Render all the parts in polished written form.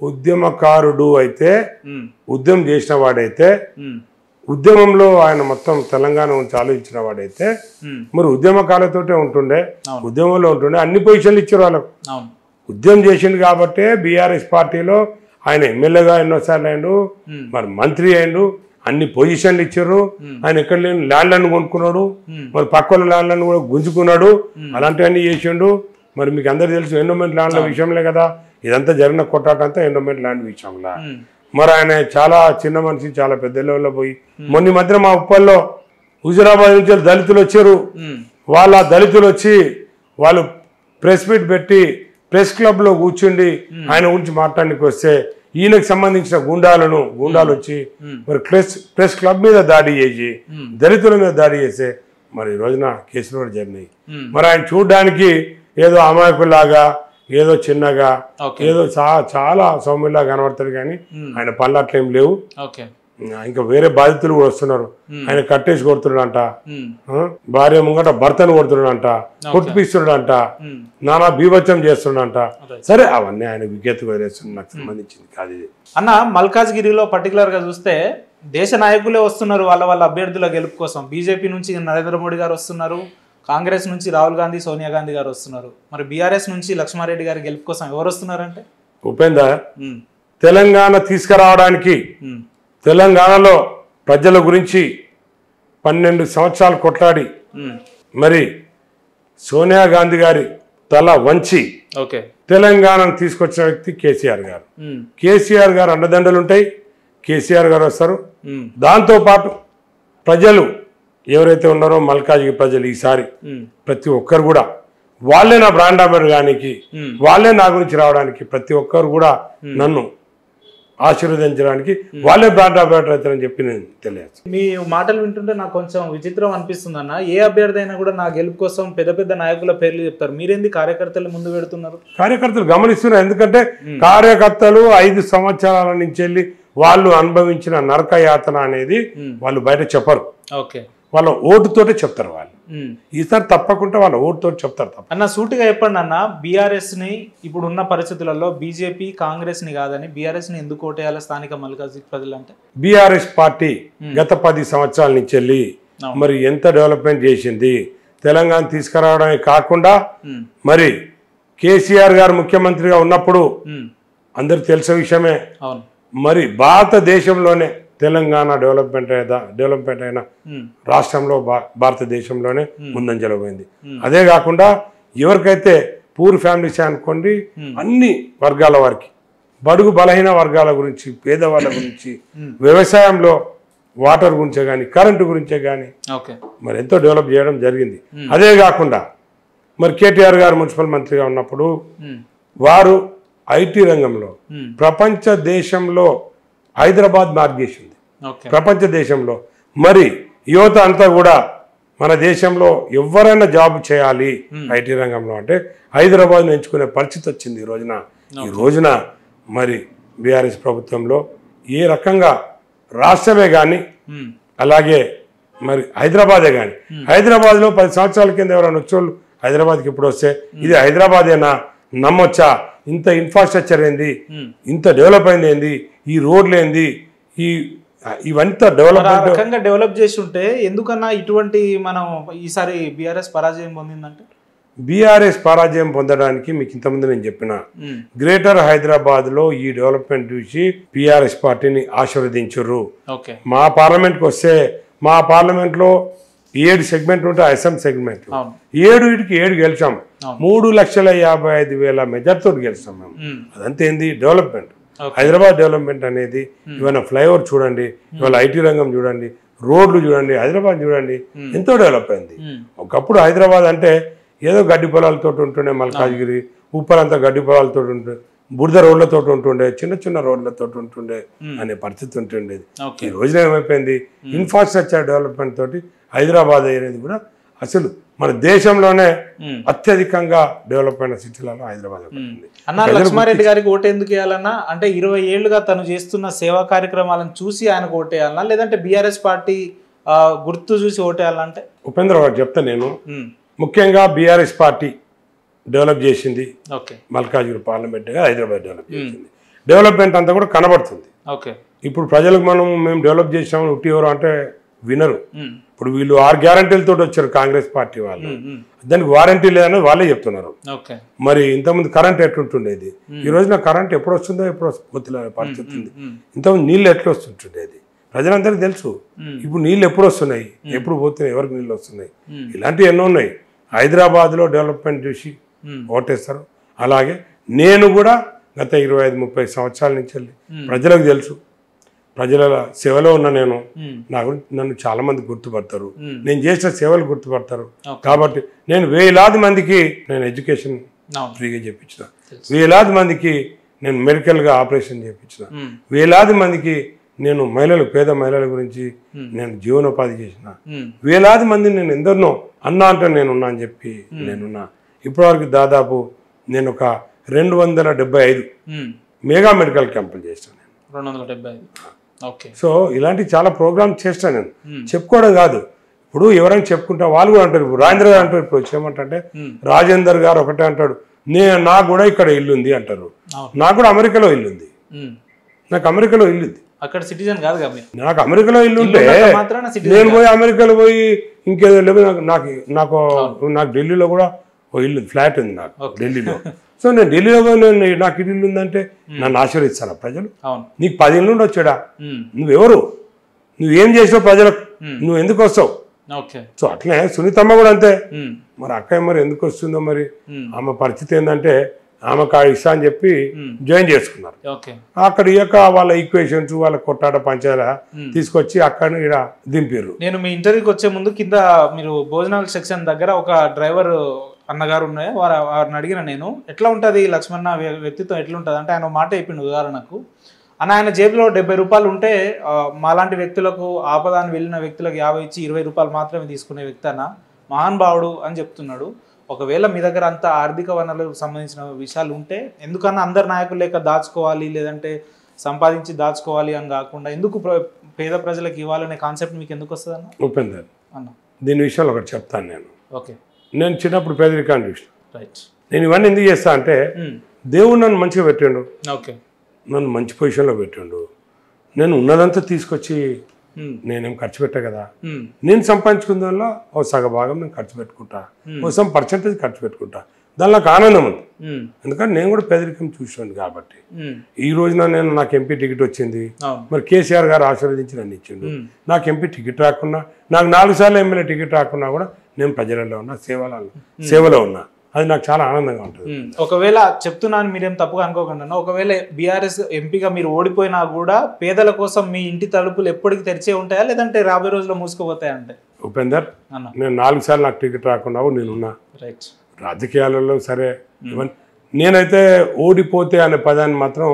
ఉద్యమకారుడు అయితే ఉద్యమం చేసిన వాడైతే ఉద్యమంలో ఆయన మొత్తం తెలంగాణ నుంచి ఆలోచించిన వాడైతే మరి ఉద్యమకాలతోటే ఉంటుండే ఉద్యమంలో ఉంటుండే అన్ని పొజిషన్లు ఇచ్చారు వాళ్ళకు ఉద్యమం చేసిండు కాబట్టే బీఆర్ఎస్ పార్టీలో ఆయన ఎమ్మెల్యేగా ఎన్నోసార్లు అయిండు మరి మంత్రి అయిండు అన్ని పొజిషన్లు ఇచ్చారు ఆయన ఎక్కడ లేని ల్యాండ్లను కొనుక్కున్నాడు మరి పక్కల ల్యాండ్లను కూడా గుంజుకున్నాడు అలాంటివన్నీ చేసిండు మరి మీకు అందరు తెలుసు ఎండోమెంట్ ల్యాండ్ల విషయంలో కదా ఇదంతా జరిగిన కొట్టాటంతా ఎండోమెంట్ ల్యాండ్ విషయంలో మరి ఆయన చాలా చిన్న మనిషి చాలా పెద్ద లెవెల్లో పోయి మొన్న మధ్య మా ఉప్పల్లో హుజురాబాద్ నుంచి దళితులు వచ్చారు వాళ్ళ దళితులు వచ్చి వాళ్ళు ప్రెస్ మీట్ పెట్టి ప్రెస్ క్లబ్ లో కూర్చుండి ఆయన గురించి మాట్లాడడానికి వస్తే ఈయనకు సంబంధించిన గుండాలు వచ్చి మరి ప్రెస్ క్లబ్ మీద దాడి చేసి దళితుల మీద దాడి చేసే మరి ఈ రోజున కేసులు కూడా జరిగినాయి మరి ఆయన చూడడానికి ఏదో అమాయకులాగా ఏదో చిన్నగా ఏదో చాలా సౌమ్యంలా కనబడతాడు కానీ ఆయన పనులు అట్లేం లేవు ఇంకా వేరే బాధితులు కూడా వస్తున్నారు ఆయన కట్టేసి కొడుతున్నాడంట భార్య ముంగట భర్తను కొడుతున్నాడంట కొట్టిపిస్తున్నాడంట నానా బీభత్సం చేస్తున్నాడంట సరే అవన్నీ ఆయన విజ్ఞతకు వదిలేస్తుంది నాకు సంబంధించింది కాదు ఇది అన్న మల్కాజ్గిరిలో పర్టికులర్ గా చూస్తే దేశ నాయకులే వస్తున్నారు వాళ్ళ అభ్యర్థుల గెలుపు కోసం బీజేపీ నుంచి నరేంద్ర మోడీ గారు వస్తున్నారు కాంగ్రెస్ నుంచి రాహుల్ గాంధీ సోనియా గాంధీ గారు వస్తున్నారు మరి బీఆర్ఎస్ నుంచి లక్ష్మారెడ్డి గారి గెలుపు కోసం ఎవరు వస్తున్నారంటే ఉపేందర్ తెలంగాణ తీసుకురావడానికి తెలంగాణలో ప్రజల గురించి 12 సంవత్సరాలు కొట్లాడి మరి సోనియా గాంధీ గారి తల వంచి తెలంగాణను తీసుకొచ్చిన వ్యక్తి కేసీఆర్ గారు కేసీఆర్ గారు అండదండలు ఉంటాయి కేసీఆర్ గారు వస్తారు దాంతో పాటు ప్రజలు ఎవరైతే ఉన్నారో మల్కాజ్గిరి ప్రజలు ఈసారి ప్రతి ఒక్కరు కూడా వాళ్ళే నా బ్రాండ్ అంబాసిడర్గానికి వాళ్ళే నా గురించి రావడానికి ప్రతి ఒక్కరు కూడా నన్ను ఆశీర్వదించడానికి వాళ్ళే బ్రాండ్ అంబాసిడర్ అవుతారని చెప్పి నేను తెలియదు. మీ మాటలు వింటుంటే నాకు కొంచెం విచిత్రం అనిపిస్తుంది అన్న. ఏ అభ్యర్థి అయినా కూడా నా గెలుపు కోసం పెద్ద పెద్ద నాయకుల పేర్లు చెప్తారు, మీరేంది కార్యకర్తలు ముందు పెడుతున్నారు? కార్యకర్తలు గమనిస్తున్నారు, ఎందుకంటే కార్యకర్తలు 5 సంవత్సరాల నుంచి వెళ్ళి వాళ్ళు అనుభవించిన నరక యాతన అనేది వాళ్ళు బయట చెప్పరు. వాళ్ళ ఓటుతోటే చెప్తారు. వాళ్ళు ఈసారి తప్పకుండా వాళ్ళ ఓటుతో చెప్తారు. అన్న సూటిగా చెప్పండి అన్న, బీఆర్ఎస్ ని ఇప్పుడు ఉన్న పరిస్థితులలో బీజేపీ కాంగ్రెస్ ని కాదని బీఆర్ఎస్ ని ఎందుకు ఓటేయాలి స్థానిక మల్కాజ్గిరి ప్రజలు అంటే? బీఆర్ఎస్ పార్టీ గత 10 సంవత్సరాల నుంచి వెళ్ళి మరి ఎంత డెవలప్మెంట్ చేసింది, తెలంగాణ తీసుకురావడమే కాకుండా మరి కేసీఆర్ గారు ముఖ్యమంత్రిగా ఉన్నప్పుడు అందరికి తెలిసిన విషయమే, మరి భారతదేశంలోనే తెలంగాణ డెవలప్మెంట్ అయిన రాష్ట్రంలో భారతదేశంలోనే ముందంజలో పోయింది. అదే కాకుండా ఎవరికైతే పూర్ ఫ్యామిలీస్ అనుకోండి, అన్ని వర్గాల వారికి, బడుగు బలహీన వర్గాల గురించి, పేదవాళ్ళ గురించి, వ్యవసాయంలో వాటర్ గురించే కానీ కరెంటు గురించే కానీ మరి ఎంతో డెవలప్ చేయడం జరిగింది. అదే కాకుండా మరి కేటీఆర్ గారు మున్సిపల్ మంత్రిగా ఉన్నప్పుడు వారు ఐటీ రంగంలో ప్రపంచ దేశంలో హైదరాబాద్ మార్గేసింది. ప్రపంచ దేశంలో మరి యువత అంతా కూడా మన దేశంలో ఎవరైనా జాబ్ చేయాలి ఐటీ రంగంలో అంటే హైదరాబాద్ ఎంచుకునే పరిస్థితి వచ్చింది. ఈ రోజున మరి బీఆర్ఎస్ ప్రభుత్వంలో ఏ రకంగా రాష్ట్రమే కానీ అలాగే మరి హైదరాబాదే కానీ, హైదరాబాద్లో 10 సంవత్సరాల కింద ఎవరైనా వచ్చేవాళ్ళు హైదరాబాద్కి ఇప్పుడు వస్తే ఇది హైదరాబాదేనా నమ్మొచ్చా, ఇంత ఇన్ఫ్రాస్ట్రక్చర్ ఏంది, ఇంత డెవలప్ అయింది ఏంది, ఈ రోడ్లు ఏంది, ఇవంతా డెవలప్ చేసి ఉంటే ఎందుకన్నా ఇటువంటి మనం ఈసారి బీఆర్ఎస్ పరాజయం పొందిందంటే? బీఆర్ఎస్ పరాజయం పొందడానికి మీకు ఇంతకుముందు నేను చెప్పిన గ్రేటర్ హైదరాబాద్ లో ఈ డెవలప్మెంట్ చూసి బీఆర్ఎస్ పార్టీని ఆశీర్వదించరు. మా పార్లమెంట్కి వస్తే మా పార్లమెంట్ లో 7 సెగ్మెంట్ ఉంటే అసెంబ్లీ సెగ్మెంట్ 7 గెలిచాం. 3,55,000 మెజార్టీతో గెలిచాం మేము. అదంతా ఏంది డెవలప్మెంట్. హైదరాబాద్ డెవలప్మెంట్ అనేది ఇవాళ ఫ్లైఓవర్ చూడండి, ఇవాళ ఐటీ రంగం చూడండి, రోడ్లు చూడండి, హైదరాబాద్ చూడండి ఎంతో డెవలప్ అయింది. ఒకప్పుడు హైదరాబాద్ అంటే ఏదో గడ్డి పొలాలతో ఉంటుండే, మల్కాజ్గిరి ఉప్పలంతా గడ్డి పొలాలతో ఉంటుండే, బురద రోడ్లతో ఉంటుండే, చిన్న చిన్న రోడ్లతో ఉంటుండే అనే పరిస్థితి ఉంటుండేది. ఈ రోజున ఏమైపోయింది, ఇన్ఫ్రాస్ట్రక్చర్ డెవలప్మెంట్ తోటి హైదరాబాద్ అనేది కూడా అసలు మన దేశంలోనే అత్యధికంగా డెవలప్ అయిన సిటీలలో హైదరాబాద్ ఉంది. అన్న లక్ష్మారెడ్డి గారికి ఓటు ఎందుకు వేయాలన్నా అంటే 20 ఏళ్లుగా తను చేస్తున్న సేవా కార్యక్రమాలను చూసి ఆయనకు ఓటేయాలన్నా లేదంటే బీఆర్ఎస్ పార్టీ గుర్తు చూసి ఓటేయాలంటే? ఉపేంద్ర గారు చెప్తా నేను, ముఖ్యంగా బీఆర్ఎస్ పార్టీ డెవలప్ చేసింది మల్కాజ్గిరి పార్లమెంట్ గా హైదరాబాద్ డెవలప్ చేసింది. డెవలప్మెంట్ అంతా కూడా కనబడుతుంది. ఓకే. ఇప్పుడు ప్రజలకు మేము డెవలప్ చేసాము ఉట్టి ఎవరు అంటే వినరు. ఇప్పుడు వీళ్ళు 6 గ్యారంటీలతో వచ్చారు కాంగ్రెస్ పార్టీ వాళ్ళు, దానికి వారంటీ లేదని వాళ్ళే చెప్తున్నారు. మరి ఇంతకుముందు కరెంట్ ఎట్లుంటుండేది, ఈ రోజున కరెంట్ ఎప్పుడు వస్తుందో ఎప్పుడు వస్తుందో పరిస్థితి ఉంది. ఇంతకుముందు నీళ్ళు ఎట్లా వస్తుంటుండేది ప్రజలందరికీ తెలుసు. ఇప్పుడు నీళ్ళు ఎప్పుడు వస్తున్నాయి, ఎప్పుడు పోతున్నాయి, ఎవరికి నీళ్ళు వస్తున్నాయి, ఇలాంటివి ఎన్నో ఉన్నాయి. హైదరాబాద్లో డెవలప్మెంట్ చూసి ఓటేస్తారు. అలాగే నేను కూడా గత 25-30 సంవత్సరాల నుంచి ప్రజలకు తెలుసు, ప్రజల సేవలో ఉన్న నేను, నన్ను చాలా మంది గుర్తుపడతారు, నేను చేసిన సేవలు గుర్తుపడతారు. కాబట్టి నేను వేలాది మందికి నేను ఎడ్యుకేషన్ ఫ్రీగా చేయించిన, వేలాది మందికి నేను మెడికల్గా ఆపరేషన్ చేయించిన, వేలాది మందికి నేను పేద మహిళల గురించి నేను జీవనోపాధి చేసిన, వేలాది మందిని నేను ఎందరినో అన్నా అంటే నేనున్నా అని చెప్పి నేనున్నా. ఇప్పటివరకు దాదాపు నేను ఒక 275 మెగా మెడికల్ క్యాంపులు చేస్తాను. 275. సో ఇలాంటి చాలా ప్రోగ్రామ్స్ చేస్తాను నేను. చెప్పుకోవడం కాదు, ఇప్పుడు ఎవరైనా చెప్పుకుంటా వాళ్ళు కూడా అంటారు. ఇప్పుడు రాజేంద్ర గారు అంటారు, ఇప్పుడు వచ్చేమంటే రాజేందర్ గారు ఒకటే అంటాడు, నాకు కూడా ఇక్కడ ఇల్లు ఉంది అంటారు. నాకు కూడా అమెరికాలో ఇల్లు ఉంది, నాకు అమెరికాలో ఇల్లు ఉంది. అక్కడ సిటిజన్ కాదు కదా, నాకు అమెరికాలో ఇల్లు ఉంటే నేను పోయి అమెరికాలో పోయి ఇంకేదో లేదు. నాకు ఢిల్లీలో కూడా ఓ ఇల్లు ఫ్లాట్ ఉంది నాకు ఢిల్లీలో. సో నేను ఢిల్లీలో నాకు ఇల్లు ఉందంటే నన్ను ఆశీర్వదిస్తాను ప్రజలు. నీకు 10 ఇల్లు వచ్చాడా, నువ్వెవరు, నువ్వేం చేసావు ప్రజలకు, నువ్వు ఎందుకు వస్తావు? సో అట్లనే సునీతమ్మ కూడా అంతే. మరి అక్కయ్య మరి ఎందుకు వస్తుందో మరి ఆమె పరిస్థితి ఏంటంటే ఆమెకు ఇష్టం అని చెప్పి జాయిన్ చేసుకున్నారు. అక్కడ ఇక వాళ్ళ ఈక్వేషన్స్ వాళ్ళ కొట్టాట పంచాల తీసుకొచ్చి అక్కడ ఇక్కడ దింపారు. నేను మీ ఇంటర్వ్యూకి వచ్చే ముందు కింద మీరు భోజనాల సెక్షన్ దగ్గర ఒక డ్రైవర్ అన్నగారు ఉన్నాయి, వారిని అడిగిన నేను, ఎట్లా ఉంటుంది లక్ష్మణ వ్యక్తిత్వం ఎట్లుంటుంది అంటే ఆయన మాట చెప్పిండు. ఉదాహరణకు ఆయన జేబులో 70 రూపాయలు ఉంటే మాలాంటి వ్యక్తులకు ఆపదాన్ని వెళ్ళిన వ్యక్తులకు 50 ఇచ్చి 20 రూపాయలు మాత్రమే తీసుకునే వ్యక్తి అన్న మహానుభావుడు అని చెప్తున్నాడు. ఒకవేళ మీ దగ్గర అంత ఆర్థిక వనరులకు సంబంధించిన విషయాలు ఉంటే ఎందుకన్నా అందరు నాయకులు లేక దాచుకోవాలి, లేదంటే సంపాదించి దాచుకోవాలి అని కాకుండా ఎందుకు పేద ప్రజలకు ఇవ్వాలనే కాన్సెప్ట్ మీకు ఎందుకు వస్తుంది అన్న? ఉపేందర్ అన్న, దీని విషయంలో ఒకటి చెప్తాను నేను. ఓకే. నేను చిన్నప్పుడు పేదరికాన్ని చూసిన. నేను ఇవన్నీ ఎందుకు చేస్తా అంటే దేవుడు నన్ను మంచిగా పెట్టాడు, నన్ను మంచి పొజిషన్లో పెట్టాడు. నేను ఉన్నదంతా తీసుకొచ్చి నేనేం ఖర్చు పెట్టా కదా, నేను సంపాదించుకున్న దానిలో ఓ సగభాగం నేను ఖర్చు పెట్టుకుంటా, ఓ సమ్ పర్సెంటేజ్ ఖర్చు పెట్టుకుంటా. దానిలో నాకు ఆనందం ఉంది, ఎందుకంటే నేను కూడా పేదరికం చూసాను కాబట్టి. ఈ రోజున నాకు ఎంపీ టికెట్ వచ్చింది, మరి కేసీఆర్ గారు ఆశీర్వదించి నన్ను ఇచ్చిండు. నాకు ఎంపీ టికెట్ రాకున్నా, నాకు 4 సార్లు ఎమ్మెల్యే టికెట్ రాకున్నా కూడా నేను ప్రజలలో ఉన్నా, సేవలో ఉన్నా. అది నాకు చాలా ఆనందంగా ఉంటుంది. ఒకవేళ చెప్తున్నాను, మీరేం తప్పుగా అనుకోకుండా, ఒకవేళ బీఆర్ఎస్ ఎంపీగా మీరు ఓడిపోయినా కూడా పేదల కోసం మీ ఇంటి తలుపులు ఎప్పటికీ తెరిచే ఉంటాయా, లేదంటే రాబోయే రోజుల్లో మూసుకుపోతాయా? అంటే ఉపేందర్, నేను 4 సార్లు నాకు టికెట్ రాకుండా నేనున్నా. రాజకీయాలలో సరే, నేనైతే ఓడిపోతే అనే పదాన్ని మాత్రం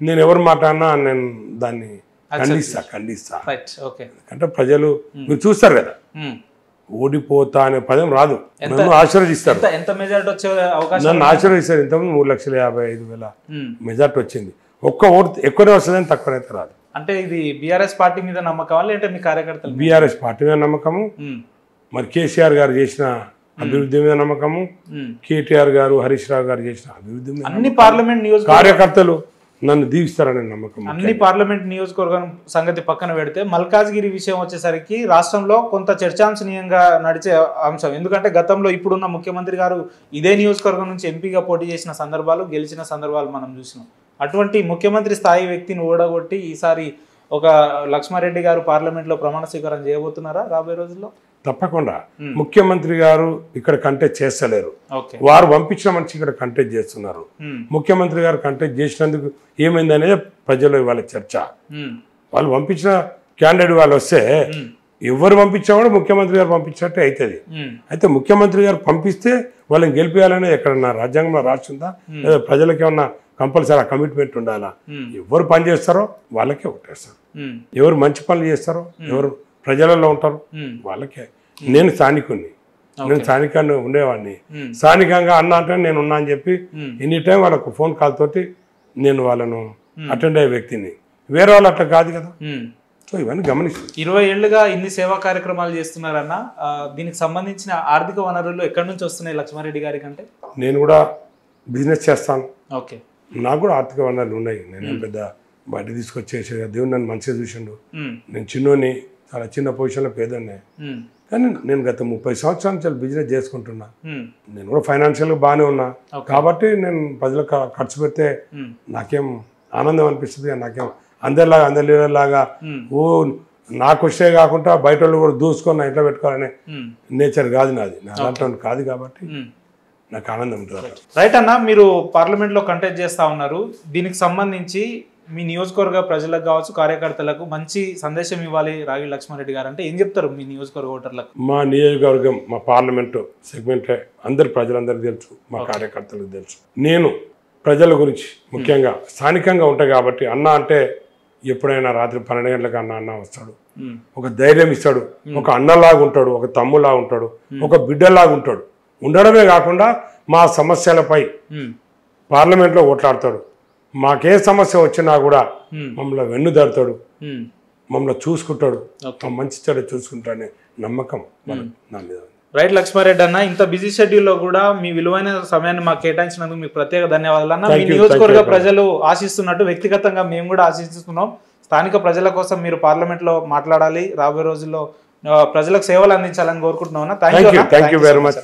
నేను ఎవరు మాట అన్నా నేను దాన్ని ఖండిస్తా. అంటే ప్రజలు మీరు చూస్తారు కదా, ఓడిపోతా అనే పదం రాదు, నన్ను ఆశీర్వదిస్తారు. నన్ను ఆశీర్వదిస్తారు. ఇంతకుముందు 3,55,000 మెజార్టీ వచ్చింది. ఒక్క ఓటు ఎక్కువనే వస్తుందని తక్కువనైతే రాదు. అంటే ఇది బీఆర్ఎస్ పార్టీ మీద నమ్మకం లేదంటే మీ కార్యకర్తలు? బీఆర్ఎస్ పార్టీ మీద నమ్మకము, మరి కేసీఆర్ గారు చేసిన అభివృద్ధి మీద నమ్మకము, కేటీఆర్ గారు హరీష్ రావు గారు చేసిన అభివృద్ధి మీద, అన్ని పార్లమెంట్ నియోజకవర్గ కార్యకర్తలు నన్ను దీవిస్తారనే నమ్మకం. అన్ని పార్లమెంట్ నియోజకవర్గం సంగతి పక్కన పెడితే మల్కాజ్గిరి విషయం వచ్చేసరికి రాష్ట్రంలో కొంత చర్చాంశనీయంగా నడిచే అంశం. ఎందుకంటే గతంలో ఇప్పుడున్న ముఖ్యమంత్రి గారు ఇదే నియోజకవర్గం నుంచి ఎంపీగా పోటీ చేసిన సందర్భాలు, గెలిచిన సందర్భాలు మనం చూసినాం. అటువంటి ముఖ్యమంత్రి స్థాయి వ్యక్తిని ఓడగొట్టి ఈసారి ఒక లక్ష్మారెడ్డి గారు పార్లమెంట్లో ప్రమాణ స్వీకారం చేయబోతున్నారా రాబోయే రోజుల్లో? తప్పకుండా. ముఖ్యమంత్రి గారు ఇక్కడ కంటెస్ట్ చేస్తలేరు, వారు పంపించిన మనిషి ఇక్కడ కంటెస్ట్ చేస్తున్నారు. ముఖ్యమంత్రి గారు కంటెస్ట్ చేసినందుకు ఏమైంది అనేది ప్రజలు ఇవాళ చర్చ. వాళ్ళు పంపించిన క్యాండిడేట్ వాళ్ళు వస్తే ఎవరు పంపించినా కూడా ముఖ్యమంత్రి గారు పంపించినట్టే అవుతుంది. అయితే ముఖ్యమంత్రి గారు పంపిస్తే వాళ్ళని గెలిపించాలనేది ఎక్కడన్నా రాజ్యాంగంలో రాస్తుందా, లేదా ప్రజలకి ఏమన్నా కంపల్సరీ కమిట్మెంట్ ఉండాలా? ఎవరు పని చేస్తారో వాళ్ళకే ఓటేస్తారు, ఎవరు మంచి పనులు చేస్తారో, ఎవరు ప్రజలలో ఉంటారు వాళ్ళకే. నేను స్థానికుడిని, నేను స్థానికంగా ఉండేవాడిని. స్థానికంగా అన్నా అంటే నేను ఉన్నా అని చెప్పి ఎనీ టైం వాళ్ళకు ఫోన్ కాల్ తోటి నేను వాళ్ళను అటెండ్ అయ్యే వ్యక్తిని. వేరే వాళ్ళు అట్లా కాదు కదా. సో ఇవన్నీ గమనిస్తాను. 20 ఏళ్లుగా ఇన్ని సేవా కార్యక్రమాలు చేస్తున్నారన్న, దీనికి సంబంధించిన ఆర్థిక వనరులు ఎక్కడి నుంచి వస్తున్నాయి లక్ష్మారెడ్డి గారి కంటే? నేను కూడా బిజినెస్ చేస్తాను, నాకు కూడా ఆర్థిక వనరులు ఉన్నాయి. నేనేం పెద్ద బయట తీసుకొచ్చేసి దేవుడు నన్ను మంచిగా చూసిండు. నేను చిన్నోని, చాలా చిన్న పొజిషన్లో పేదోన్నే. కానీ నేను గత 30 సంవత్సరాల నుంచి బిజినెస్ చేసుకుంటున్నా. నేను కూడా ఫైనాన్షియల్గా బాగానే ఉన్నా కాబట్టి నేను ప్రజలకు ఖర్చు పెడితే నాకేం ఆనందం అనిపిస్తుంది. నాకేం అందరి లీడర్లాగా ఓ నాకు వచ్చే కాకుండా బయట వాళ్ళు కూడా దూసుకొని ఇంట్లో పెట్టుకోవాలనే నేచర్ కాదు నాది. నా దాంట్లో కాదు కాబట్టి నాకు ఆనందం ఉంటుంది. రైట్ అన్న, మీరు పార్లమెంట్లో కంటెస్ట్ చేస్తూ ఉన్నారు. దీనికి సంబంధించి మీ నియోజకవర్గ ప్రజలకు కావచ్చు, కార్యకర్తలకు మంచి సందేశం ఇవ్వాలి రాగి లక్ష్మారెడ్డి గారు అంటే ఏం చెప్తారు మీ నియోజకవర్గ ఓటర్లకు? మా నియోజకవర్గం, మా పార్లమెంటు సెగ్మెంటే ప్రజలందరికీ తెలుసు, మా కార్యకర్తలకు తెలుసు. నేను ప్రజల గురించి ముఖ్యంగా స్థానికంగా ఉంటాయి కాబట్టి అన్న అంటే ఎప్పుడైనా రాత్రి 12 గంటలకు అన్న వస్తాడు, ఒక ధైర్యం ఇస్తాడు, ఒక అన్నలాగా ఉంటాడు, ఒక తమ్ములాగా ఉంటాడు, ఒక బిడ్డలాగా ఉంటాడు. ఉండడమే కాకుండా మా సమస్యలపై పార్లమెంట్లో ఓట్లాడతాడు. మాకే సమస్య వచ్చినా కూడా మమ్మల్ని వెన్నుదారుతాడు, మమ్మల్ని చూసుకుంటాడు, మంచి చెడు చూసుకుంటాడనే నమ్మకం నా మీద. రైట్ లక్ష్మారెడ్డి అన్న, ఇంత బిజీ షెడ్యూల్లో కూడా మీ విలువైన సమయాన్ని మాకు కేటాయించినందుకు మీకు ప్రత్యేక ధన్యవాదాలు అన్న. మీ నియోజకవర్గ ప్రజలు ఆశిస్తున్నట్టు వ్యక్తిగతంగా మేము కూడా ఆశిస్తున్నాం. స్థానిక ప్రజల కోసం మీరు పార్లమెంట్లో మాట్లాడాలి, రాబోయే రోజుల్లో ప్రజలకు సేవలు అందించాలని కోరుకుంటున్నాం అన్న. Thank you very much.